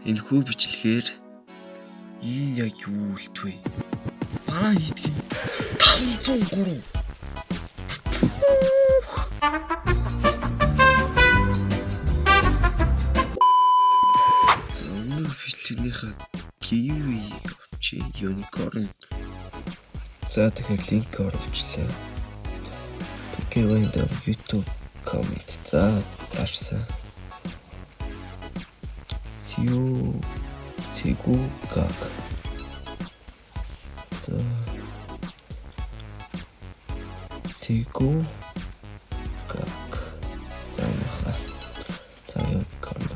Энэ хүү бичлэгээр ийм яг юу үлдвэ? Манай хийдэг нь 503. Өнөө бичлэгнийхээ giveaway чи unicorn. За тэгэхээр линк оруулчлаа. Giveaway-д YouTube comment за дарсан. Цэгүү гак. За. Цэгүү гак. За яха. За unicorn.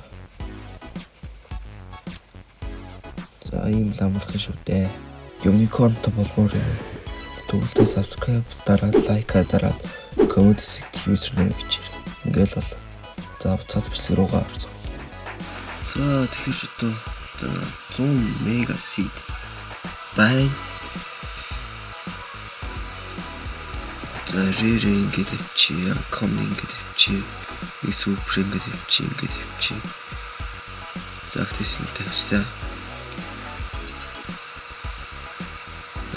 За ийм ламархан шүү дээ. Unicorn то болгоор юм. Тэгвэл subscribe дараад лайк дараад comment username бичээрэй. Ингээл бол за буцаад бичлэг руугаа орцгоо. За тэгэхээр одоо 100 мега seed байна. За рэр ингээд авчи, комн ингээд авчи, нэг супер ингээд авчи. За тэгсэн тавьсан.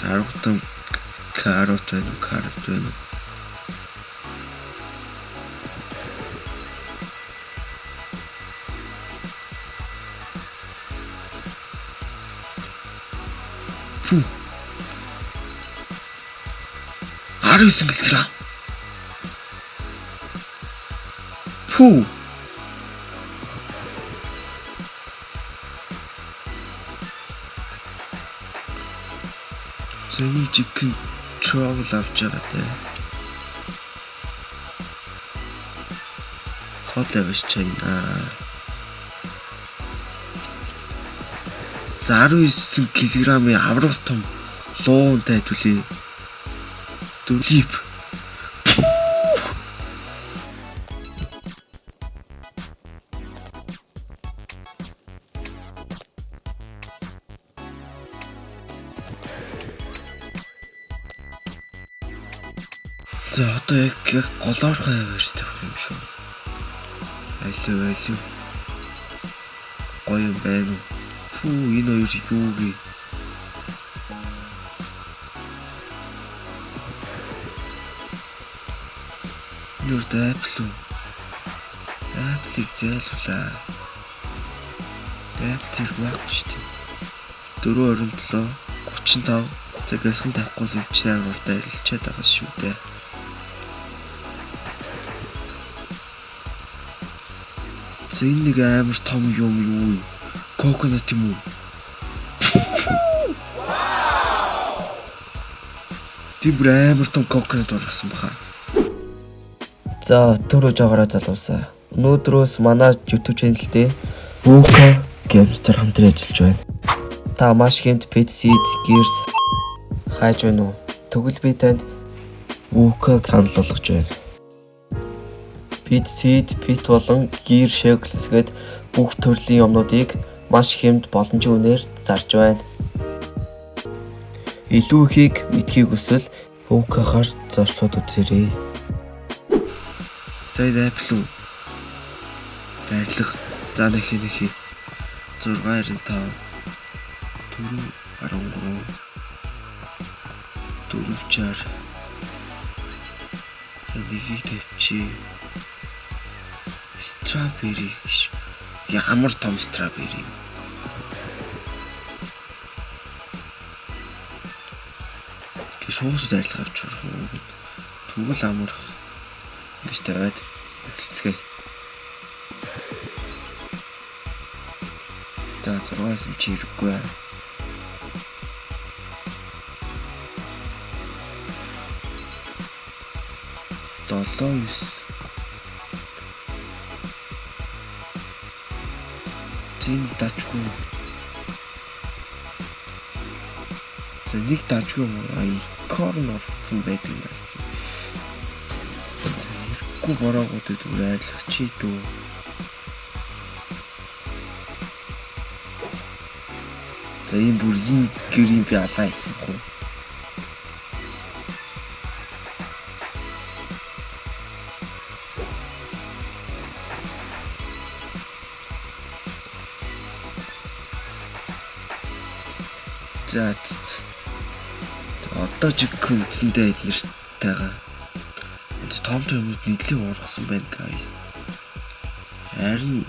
10 карот байна. Фу. 19 кг. Фу. Зэний chicken trouble авч байгаа те. Хол авч чайна. За 19 кг-ийн аврал том луунтай хэдүүлээ. Дүлип. За одоо яг голоорхой аваарс тавих юм шүү. Айлуу. Гоё юм байна уу? Фүү энэ хоёр юу гээ? Нүрд Apple-ийг зайлуулаа. Apple хэрэг шүү дээ. 427 35 за гасхан тавихгүй л эмчнээ урдаа ирэлчээд байгаа шүү дээ. За энэ нэг амар том юм юу? Coconut юм уу? Тибр амар том coconut орсон баха. За төрөө жаагаараа залуусаа. Өнөөдрөөс манай YouTube channel дээр Wuka Gamester хамтран ажиллаж байна. Та маш хэмт PC Gears хайж байна уу? Тэгвэл би танд Wuka санал болгож байна. PC Pit болон Gear Shackles гээд бүх төрлийн юмнуудыг маш хэмт боломжийн үнээр зарж байна. Илүү ихийг мэдхийг хүсвэл Wuka-гаар зочлоод үзээрэй. Сайн Apple байрлах за нэг 695 413 460 сэнийг тавьчих. Strawberry гэж ямар том strawberry. Шуусд арилга авч урах уу. Тэгвэл амарх гэж тавиад эхэлцгээе. За 6-аас чи хэрэггүй. Зин дачгүй. За нэг дачгүй icon орсон байдаг юм байна. Хэрэггүй бороогуудад зүгээр арилгах чи дүү. За ийм бүр ийм гэрийн би алаа хийсэн хөө. За. Одоо жиг үзэндээ эднэртэйгээ. Энд том юмуд нийлээ уургасан байна, guys. Харин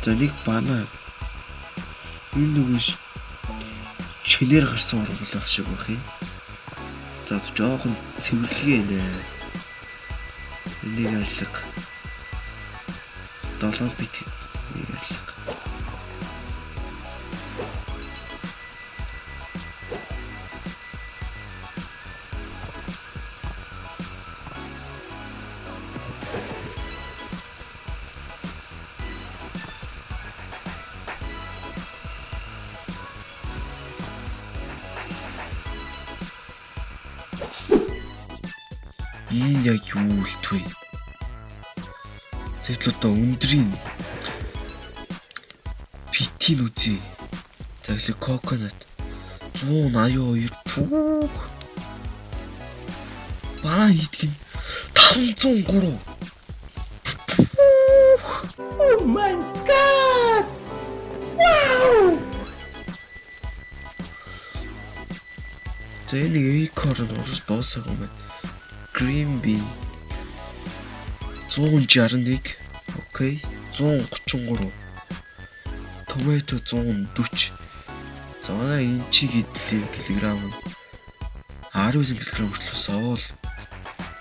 за нэг банаа. Энэ нүгш чинээр гарсан ургуулах шиг байх юм. За жоохон цэвэрлэгээ нэ. Энийг арилга. 7 бит энийг арилга. Энэ яг юу үлдвэ? Зөвхөн одоо өндрийн битийн үзье. Заглаг коконат 182 пүүх. Баа идэх нь 503. Oh my god! Wow! Тэний экорн орж дуусах юм байна. Green bee 161. Окей. 133. Tomato 140. За манай энэ чиг идлээ килограмм 19 кг хүртэл совол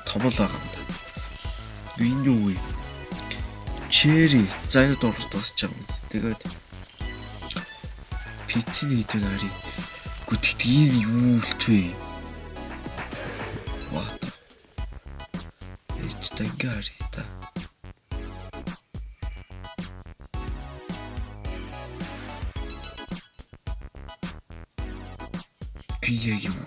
том л байгаа юм да. Энэ юу вэ? Cherry зайнууд орж дуусч байгаа юм. Тэгээд питний хэдэн хари. Гүтгэд энэ юу үлтвэ? What? Тагарита. Пия юу?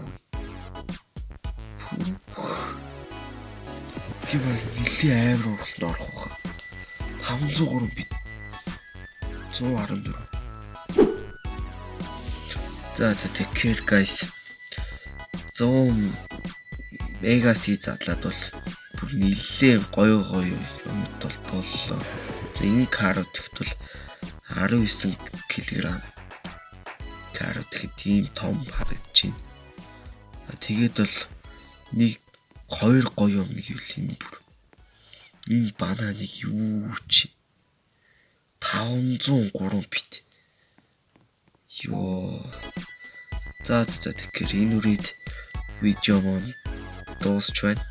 Кибэр нэлээ амар уралд орох уу? 503 бит. 114. За take care guys. 100 мегас задлаад бол бүр нэлээ гоё юмд бол боллоо. За энэ карот гэхэд бол 19 кг. Карот гэхэд ийм том харагдаж байна. Тэгээд бол нэг 2 гоё юм гэвэл энэ бүр. Энэ бананыг юу чи 503 бит. Йоо. За тэгэхээр энэ үрээд видео маань дуусч байна.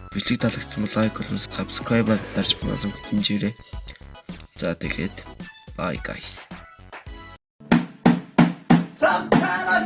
Бичлэг таалагдсан бол лайк болон subscribe дарж манаас хэмжээрэй. За тэгээд bye guys. Some kind of